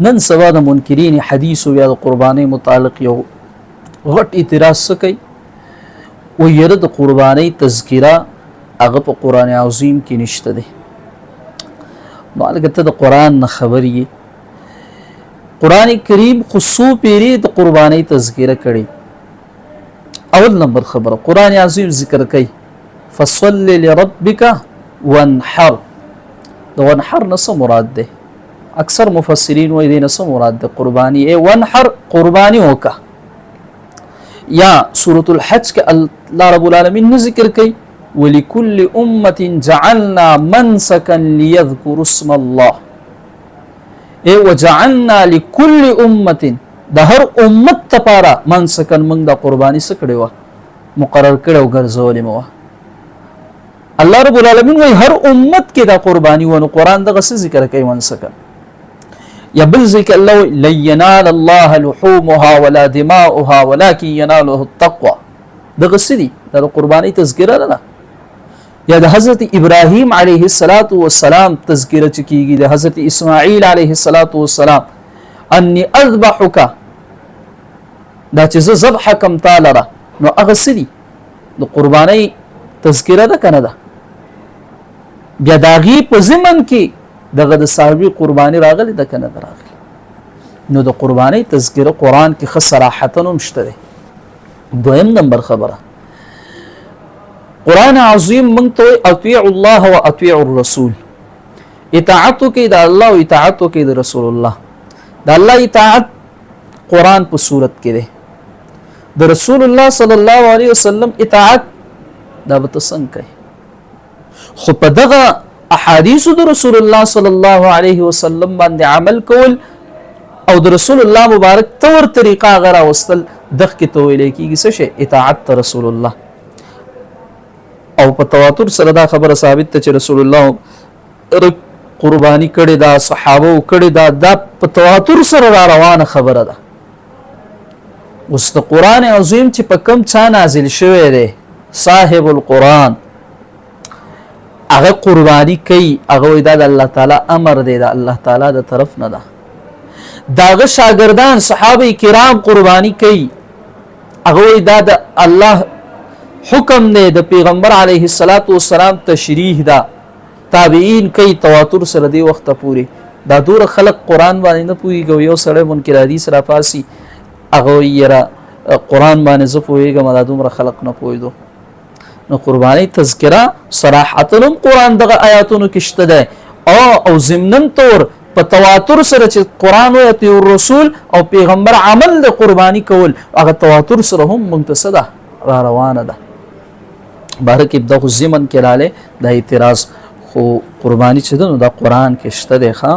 نن سبا د منکرین حدیث او یا د قربانی متعلق یو غټ اعتراض کوي و یره د قربانی تذکره هغه په قران عظیم کې نشته ده. نو البته د قران نه خبرې قران کریم خصو پیری د قربانی تذکره کړي. اول نمبر خبره قران عظیم ذکر کوي فصل لربک وانحر. د وانحر نه څه مراد ده؟ اکثر مفسرین وایي دې نه څه مراد ده قربانی ای وانحر قربانی وکا. یا سورۃ الحج کې الله رب العالمین ذکر کوي ولکل امه جعلنا منسکا ليذكروا اسم الله ای وجعلنا لكل امه د هر امت لپاره منسکن موږ د قربانی څخه کړو مقرر کړو ګرځولې مو الله رب العالمین وای هر امت کې دا قربانی ونه قران دغه څه ذکر کوي منسکن یا بل ذکر الله لن ينال الله لحومها ولا دماؤها ولكن يناله التقوى دغه څه دي د قربانی تذکره نه یا د حضرت ابراهیم علیه السلام تذکره چکیږي د حضرت اسماعیل علیه السلام انی اذبحک دا چې زه ذبح کم تعالی را نو هغه سدي د قربانی تذکره ده کنه ده بیا داغي په زمن کې دغه د صاحبي قربانی راغلی ده کنه ده راغلی نو د قربانی تذکره قران کې خاص صراحتا مشته ده. دویم نمبر خبره قرآن عظیم مونږ ته اطیع الله و اطیع الرسول اطاعت کوي د الله او اطاعت کوي د رسول الله. د الله اطاعت قرآن په صورت کې ده د رسول الله صلی الله علیه وسلم اطاعت دا به څنګه کوي خو په دغه احادیث د رسول الله صلی الله علیه وسلم باندې عمل کول او د رسول الله مبارک تور طریقه غره وستل دغه کې تو ویل کېږي څه شی اطاعت رسول الله. او په تواتر سره دا خبره ثابت ده چې رسول الله قربانی کړي دا صحابه کړي دا په تواتر سره را روانه خبره ده. اوس د قران عظیم چې په کم چا نازل شوی دی صاحب القرآن هغه قربانی کوي هغه دا د الله تعالی امر دی د الله تعالی د طرف نه ده. داغه شاګردان صحابه کرام قربانی کوي هغه دا د الله حکم دی د پیغمبر علیه السلام تشریح ده. تابعین کوي تواتر سره دی وخت پورې دا دور خلق قران باندې نه پويږي یو سړی منکر حدیث را پاسي هغه یې قران باندې زه پويږم دا دومره خلق نه پويدو. نو قربانی تذکره صراحتا قران دغه آیاتونو کې شته ده او ضمنن طور په تواتر سره چې قران او اتیو رسول او پیغمبر عمل د قربانی کول هغه تواتر سره هم منتصده را روانه ده. بارک ابدا خو زمن کې لاله د اعتراض خو قربانی چې ده نو د قران کې شته ده ښا